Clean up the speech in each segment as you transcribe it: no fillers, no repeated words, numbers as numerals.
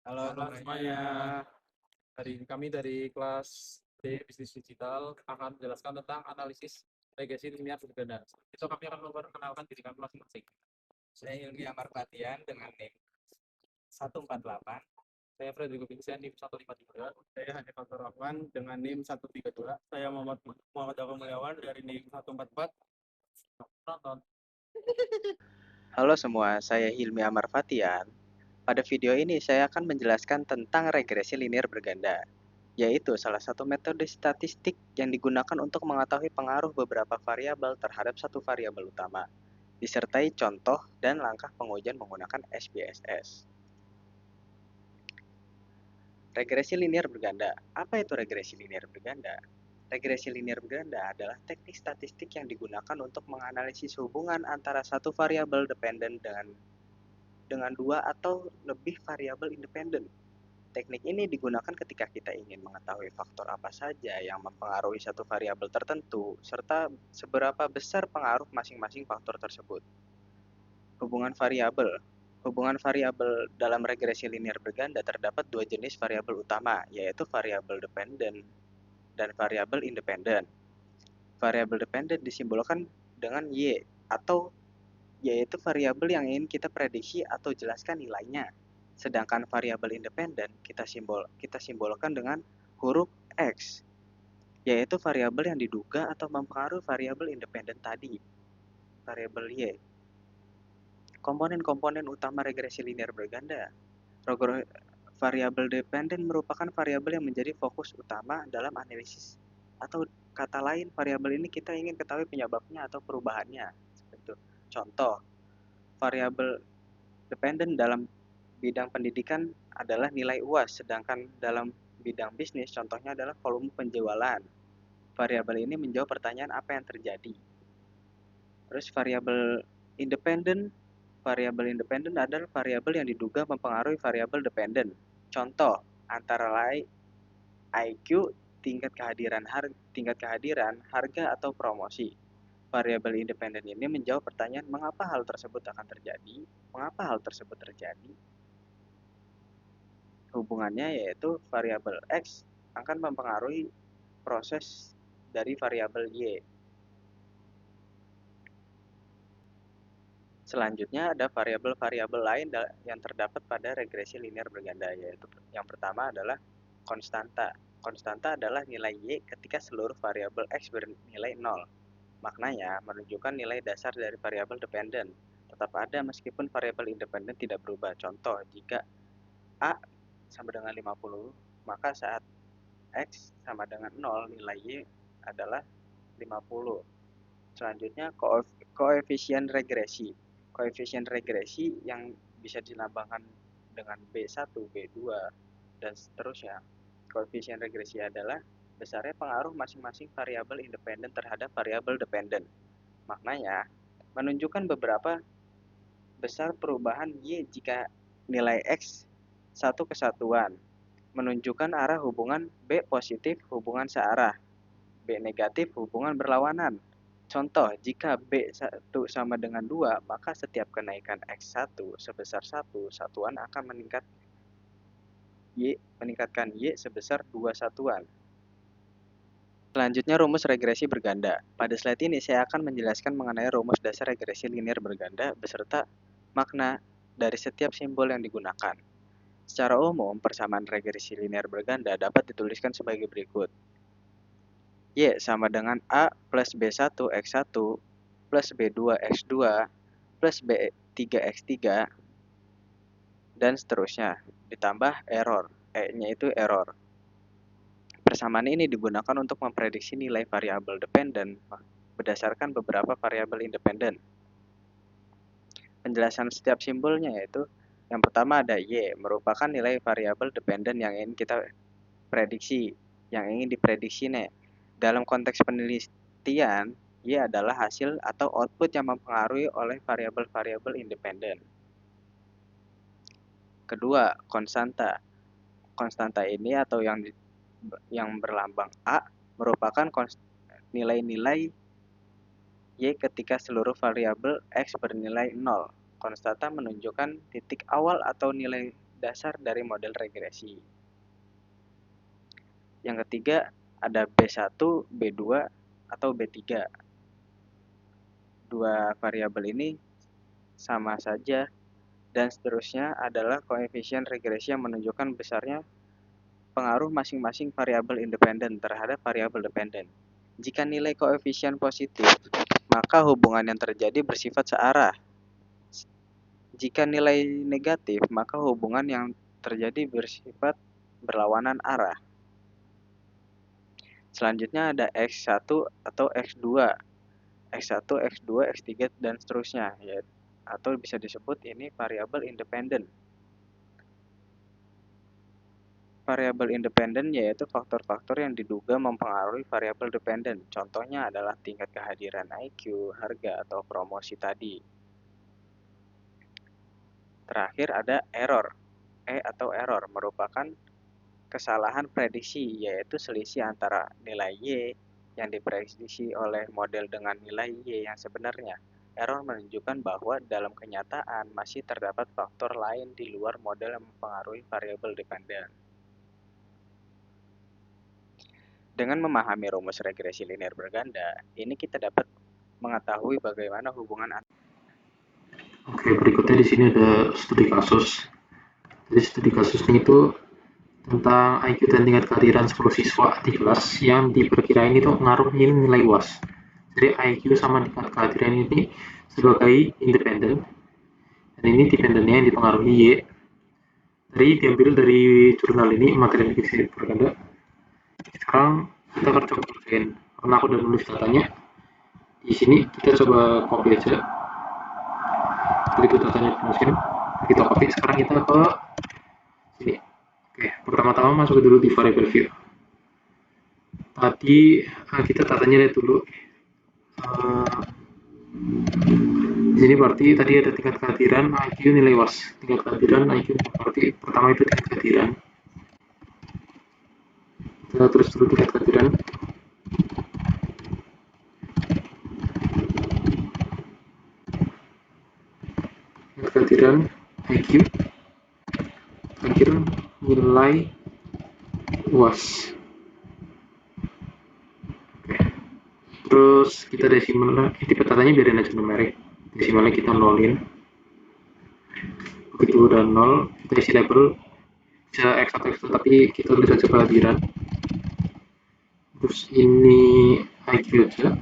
Halo semuanya. Kami dari kelas D Bisnis Digital akan menjelaskan tentang analisis regresi linear berganda. Itu kami akan memperkenalkan diri kami masing-masing. Saya Ilmi Amar Fatian dengan NIM 148. Saya Frederico Vincent, NIM 153. Saya Hanifah Rahman dengan NIM 132. Saya Muhammad Joko Mulyawan dari NIM 144. Tonton. Halo semua, saya Hilmi Amar Fatian. Pada video ini saya akan menjelaskan tentang regresi linear berganda, yaitu salah satu metode statistik yang digunakan untuk mengetahui pengaruh beberapa variabel terhadap satu variabel utama, disertai contoh dan langkah pengujian menggunakan SPSS. Regresi linear berganda. Apa itu regresi linear berganda? Regresi linear berganda adalah teknik statistik yang digunakan untuk menganalisis hubungan antara satu variabel dependen dengan dua atau lebih variabel independen. Teknik ini digunakan ketika kita ingin mengetahui faktor apa saja yang mempengaruhi satu variabel tertentu, serta seberapa besar pengaruh masing-masing faktor tersebut. Hubungan variabel. Hubungan variabel dalam regresi linear berganda terdapat dua jenis variabel utama, yaitu variabel dependen dan variabel independen. Variabel dependen disimbolkan dengan Y atau yaitu variabel yang ingin kita prediksi atau jelaskan nilainya. Sedangkan variabel independen kita simbolkan dengan huruf X, yaitu variabel yang diduga atau mempengaruhi variabel independen tadi, variabel Y. Komponen-komponen utama regresi linear berganda. Variabel dependen merupakan variabel yang menjadi fokus utama dalam analisis, atau kata lain variabel ini kita ingin ketahui penyebabnya atau perubahannya. Seperti itu. Contoh, variabel dependen dalam bidang pendidikan adalah nilai UAS, sedangkan dalam bidang bisnis contohnya adalah volume penjualan. Variabel ini menjawab pertanyaan apa yang terjadi. Terus variabel independen adalah variabel yang diduga mempengaruhi variabel dependen. Contoh, antara lain IQ, tingkat kehadiran, harga atau promosi. Variabel independen ini menjawab pertanyaan mengapa hal tersebut terjadi. Hubungannya yaitu variabel X akan mempengaruhi proses dari variabel Y. Selanjutnya ada variabel-variabel lain yang terdapat pada regresi linear berganda, yaitu yang pertama adalah konstanta. Konstanta adalah nilai Y ketika seluruh variabel X bernilai 0. Maknanya menunjukkan nilai dasar dari variabel dependen tetap ada meskipun variabel independen tidak berubah. Contoh, jika A sama dengan 50, maka saat X sama dengan 0, nilai Y adalah 50. Selanjutnya, koefisien regresi. Koefisien regresi yang bisa dilambangkan dengan B1, B2, dan seterusnya. Koefisien regresi adalah besarnya pengaruh masing-masing variabel independen terhadap variabel dependen. Maknanya, menunjukkan beberapa besar perubahan Y jika nilai X satu kesatuan, menunjukkan arah hubungan B positif hubungan searah, B negatif hubungan berlawanan. Contoh, jika B1 sama dengan 2, maka setiap kenaikan X1 sebesar 1, satuan akan meningkatkan Y sebesar 2 satuan. Selanjutnya rumus regresi berganda. Pada slide ini saya akan menjelaskan mengenai rumus dasar regresi linear berganda beserta makna dari setiap simbol yang digunakan. Secara umum, persamaan regresi linear berganda dapat dituliskan sebagai berikut. Y sama dengan A plus B1 X1 plus B2 X2 plus B3 X3 dan seterusnya, ditambah error, E-nya itu error. Persamaan ini digunakan untuk memprediksi nilai variabel dependen berdasarkan beberapa variabel independen. Penjelasan setiap simbolnya yaitu yang pertama ada Y, merupakan nilai variabel dependen yang ingin kita prediksi, yang ingin diprediksi nih. Dalam konteks penelitian, Y adalah hasil atau output yang mempengaruhi oleh variabel-variabel independen. Kedua, konstanta. Konstanta ini atau yang berlambang A merupakan nilai-nilai Y ketika seluruh variabel X bernilai 0. Konstanta menunjukkan titik awal atau nilai dasar dari model regresi. Yang ketiga ada B1, B2, atau B3. Dua variabel ini sama saja, dan seterusnya adalah koefisien regresi yang menunjukkan besarnya pengaruh masing-masing variabel independen terhadap variabel dependen. Jika nilai koefisien positif, maka hubungan yang terjadi bersifat searah. Jika nilai negatif, maka hubungan yang terjadi bersifat berlawanan arah. Selanjutnya ada X1 atau X2. X1, X2, X3, dan seterusnya, atau bisa disebut ini variabel independen. Variabel independen yaitu faktor-faktor yang diduga mempengaruhi variabel dependen. Contohnya adalah tingkat kehadiran IQ, harga, atau promosi tadi. Terakhir ada error. Atau error merupakan kesalahan prediksi, yaitu selisih antara nilai Y yang diprediksi oleh model dengan nilai Y yang sebenarnya. Error menunjukkan bahwa dalam kenyataan masih terdapat faktor lain di luar model yang mempengaruhi variabel dependen. Dengan memahami rumus regresi linear berganda, ini kita dapat mengetahui bagaimana hubungan antara. Oke, berikutnya di sini ada studi kasus. Jadi studi kasusnya itu tentang IQ dan tingkat kehadiran 10 siswa di kelas yang diperkirain itu ngaruhin nilai UAS. Jadi IQ sama tingkat kehadiran ini sebagai independen, dan ini dependennya yang dipengaruhi Y. Diambil dari jurnal ini, materi regresi berganda. Sekarang kita akan coba kerjain, karena aku udah nulis datanya. Di sini kita coba copy aja. Begitu datanya dimasukin, kita copy. Sekarang kita ke sini. Oke, pertama-tama masuk dulu di variable view. Tadi kita datanya lihat dulu. Di sini berarti tadi ada tingkat kehadiran, IQ, nilai UAS. Tingkat kehadiran, IQ, berarti pertama itu tingkat kehadiran. Kita terus dulu tingkat kehadiran. Tingkat kehadiran, IQ, terakhir nilai UAS. Oke. Terus kita desimal, tipe datanya biarin aja numerik. Desimalnya kita nolin. Begitu udah 0, kita isi label bisa X1, X2, tapi kita tulis aja kehadiran. Terus ini IQ aja.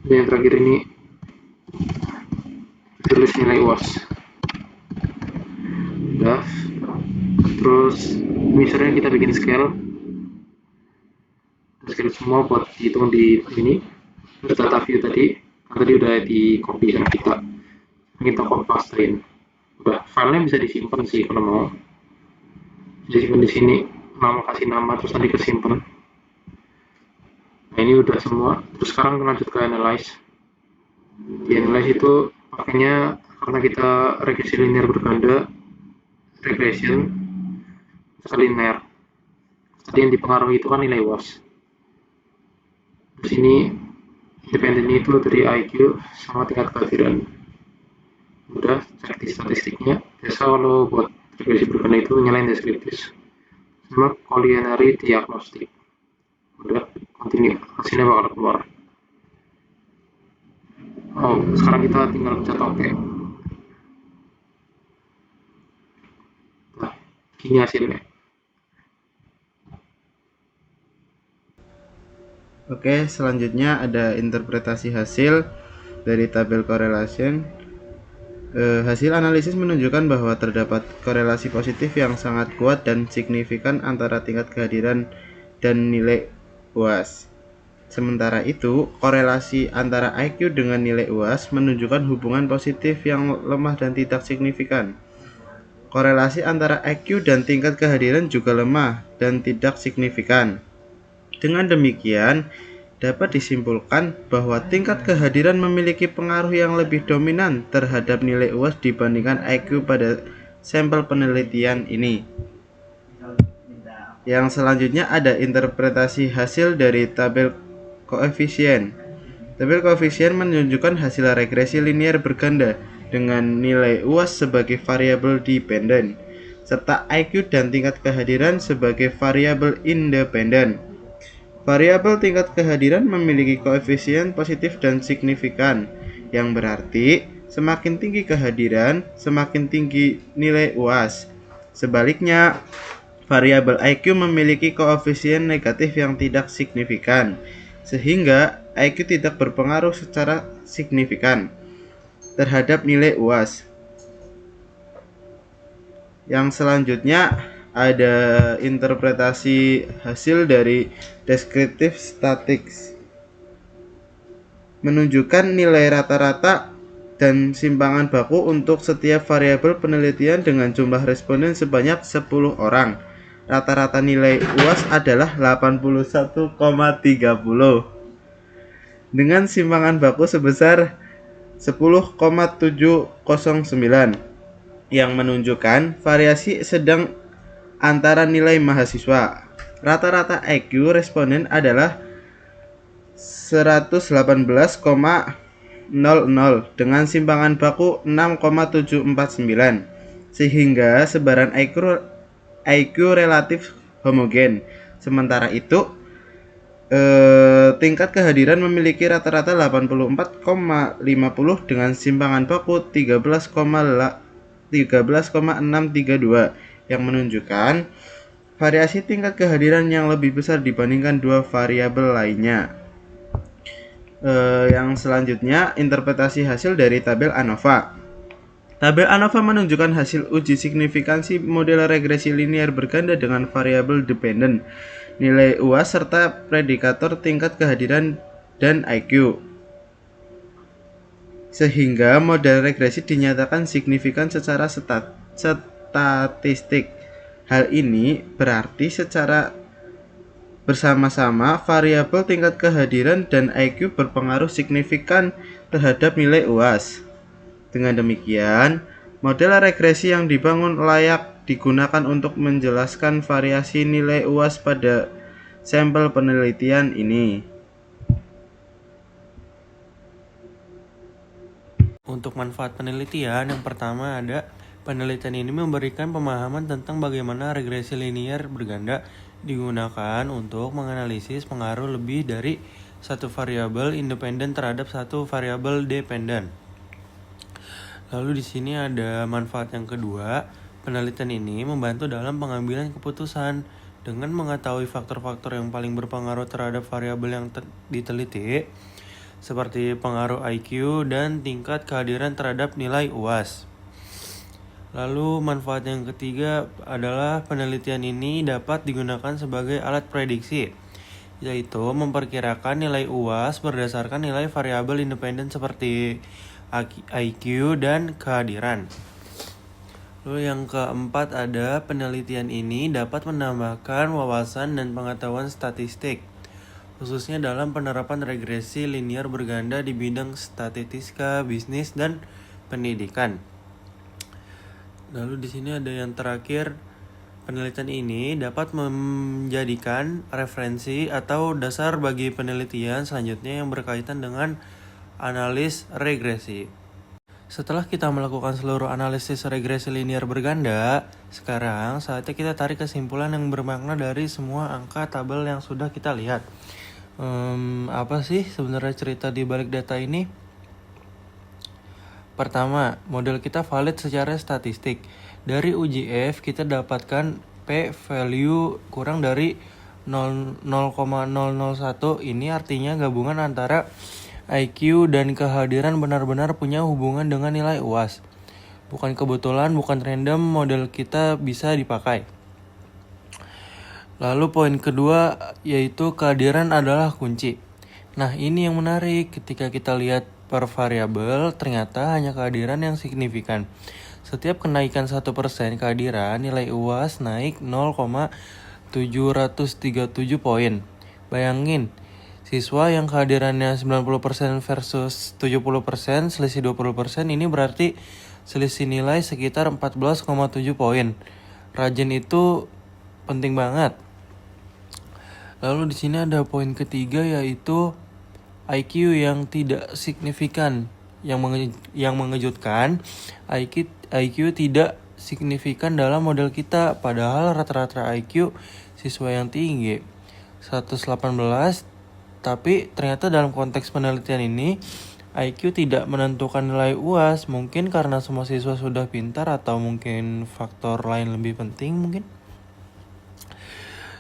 Dan yang terakhir ini tulis nilai UAS. Udah. Terus misalnya kita bikin scale semua buat dihitung di ini. Terus data view tadi udah di copy sama kita copy pastein. Udah, filenya bisa disimpan sih kalau mau. Disimpan di sini, kasih nama terus nanti kesimpan. Nah, ini udah semua. Terus sekarang lanjut ke analyze. Di analyze itu pakainya karena kita regresi linear berganda, regression linear. Tadi yang dipengaruhi itu kan nilai UAS. Terus ini independen itu dari IQ sama tingkat kehadiran. Udah, cek di statistiknya. Biasa kalau buat regresi berganda itu nyalain deskriptif sama collionary diagnostic. Udah, continue, hasilnya bakal keluar. Oh, sekarang kita tinggal pencet OK. Nah, gini hasilnya. Oke, selanjutnya ada interpretasi hasil dari tabel correlation. Hasil analisis menunjukkan bahwa terdapat korelasi positif yang sangat kuat dan signifikan antara tingkat kehadiran dan nilai UAS. Sementara itu, korelasi antara IQ dengan nilai UAS menunjukkan hubungan positif yang lemah dan tidak signifikan. Korelasi antara IQ dan tingkat kehadiran juga lemah dan tidak signifikan. Dengan demikian, dapat disimpulkan bahwa tingkat kehadiran memiliki pengaruh yang lebih dominan terhadap nilai UAS dibandingkan IQ pada sampel penelitian ini. Yang selanjutnya ada interpretasi hasil dari tabel koefisien. Tabel koefisien menunjukkan hasil regresi linear berganda dengan nilai UAS sebagai variabel dependen, serta IQ dan tingkat kehadiran sebagai variabel independen. Variabel tingkat kehadiran memiliki koefisien positif dan signifikan, yang berarti semakin tinggi kehadiran, semakin tinggi nilai UAS. Sebaliknya, variabel IQ memiliki koefisien negatif yang tidak signifikan, sehingga IQ tidak berpengaruh secara signifikan terhadap nilai UAS. Yang selanjutnya ada interpretasi hasil dari descriptive statistics, menunjukkan nilai rata-rata dan simpangan baku untuk setiap variabel penelitian dengan jumlah responden sebanyak 10 orang. Rata-rata nilai UAS adalah 81,30 dengan simpangan baku sebesar 10,709 yang menunjukkan variasi sedang antara nilai mahasiswa. Rata-rata IQ responden adalah 118,00 dengan simpangan baku 6,749 sehingga sebaran IQ relatif homogen. Sementara itu, tingkat kehadiran memiliki rata-rata 84,50 dengan simpangan baku 13,632 yang menunjukkan variasi tingkat kehadiran yang lebih besar dibandingkan dua variabel lainnya. Yang selanjutnya, interpretasi hasil dari tabel ANOVA. Tabel ANOVA menunjukkan hasil uji signifikansi model regresi linear berganda dengan variabel dependen, nilai UAS serta predikator tingkat kehadiran dan IQ. Sehingga model regresi dinyatakan signifikan secara statistik. Hal ini berarti secara bersama-sama variabel tingkat kehadiran dan IQ berpengaruh signifikan terhadap nilai UAS. Dengan demikian, model regresi yang dibangun layak digunakan untuk menjelaskan variasi nilai UAS pada sampel penelitian ini. Untuk manfaat penelitian, yang pertama ada penelitian ini memberikan pemahaman tentang bagaimana regresi linear berganda digunakan untuk menganalisis pengaruh lebih dari satu variabel independen terhadap satu variabel dependen. Lalu di sini ada manfaat yang kedua, penelitian ini membantu dalam pengambilan keputusan dengan mengetahui faktor-faktor yang paling berpengaruh terhadap variabel yang diteliti, seperti pengaruh IQ dan tingkat kehadiran terhadap nilai UAS. Lalu manfaat yang ketiga adalah penelitian ini dapat digunakan sebagai alat prediksi, yaitu memperkirakan nilai UAS berdasarkan nilai variabel independen seperti IQ dan kehadiran. Lalu yang keempat ada penelitian ini dapat menambahkan wawasan dan pengetahuan statistik, khususnya dalam penerapan regresi linear berganda di bidang statistika, bisnis, dan pendidikan. Lalu di sini ada yang terakhir, penelitian ini dapat menjadikan referensi atau dasar bagi penelitian selanjutnya yang berkaitan dengan analis regresi. Setelah kita melakukan seluruh analisis regresi linear berganda, sekarang saatnya kita tarik kesimpulan yang bermakna dari semua angka tabel yang sudah kita lihat. Apa sih sebenarnya cerita di balik data ini? Pertama, model kita valid secara statistik. Dari UGF kita dapatkan P value kurang dari 0,001. Ini artinya gabungan antara IQ dan kehadiran benar-benar punya hubungan dengan nilai UAS. Bukan kebetulan, bukan random, model kita bisa dipakai. Lalu poin kedua yaitu kehadiran adalah kunci. Nah, ini yang menarik, ketika kita lihat per variabel ternyata hanya kehadiran yang signifikan. Setiap kenaikan 1% kehadiran, nilai UAS naik 0,737 poin. Bayangin, siswa yang kehadirannya 90% versus 70%, selisih 20%, ini berarti selisih nilai sekitar 14,7 poin. Rajin itu penting banget. Lalu di sini ada poin ketiga yaitu IQ yang tidak signifikan. Yang mengejutkan, IQ tidak signifikan dalam model kita, padahal rata-rata IQ siswa yang tinggi 118, tapi ternyata dalam konteks penelitian ini IQ tidak menentukan nilai UAS, mungkin karena semua siswa sudah pintar atau mungkin faktor lain lebih penting mungkin.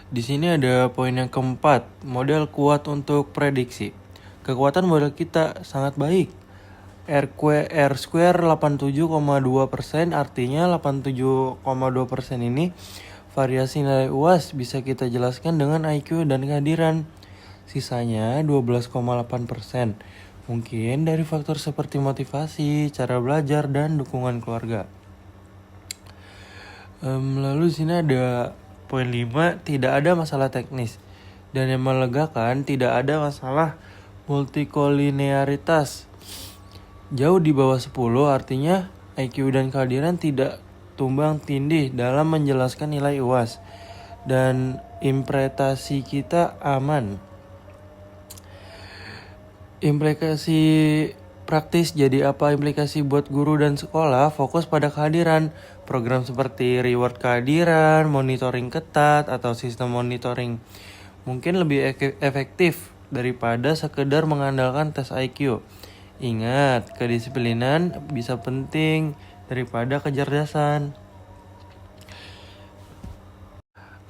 Di sini ada poin yang keempat, model kuat untuk prediksi. Kekuatan model kita sangat baik. R square 87,2%, artinya 87,2% ini variasi nilai UAS bisa kita jelaskan dengan IQ dan kehadiran. Sisanya 12,8%. Mungkin dari faktor seperti motivasi, cara belajar, dan dukungan keluarga. Lalu di sini ada poin 5, tidak ada masalah teknis. Dan yang melegakan, tidak ada masalah multikolinearitas. Jauh di bawah 10, artinya IQ dan kehadiran tidak tumbang tindih dalam menjelaskan nilai UAS. Dan interpretasi kita aman. Implikasi praktis, jadi apa implikasi buat guru dan sekolah? Fokus pada kehadiran. Program seperti reward kehadiran, monitoring ketat, atau sistem monitoring mungkin lebih efektif daripada sekedar mengandalkan tes IQ. Ingat, kedisiplinan bisa penting daripada kecerdasan.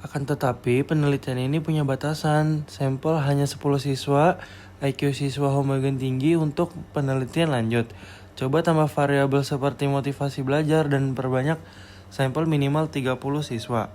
Akan tetapi, penelitian ini punya batasan. Sampel hanya 10 siswa, IQ siswa homogen tinggi untuk penelitian lanjut. Coba tambah variabel seperti motivasi belajar dan perbanyak sampel minimal 30 siswa.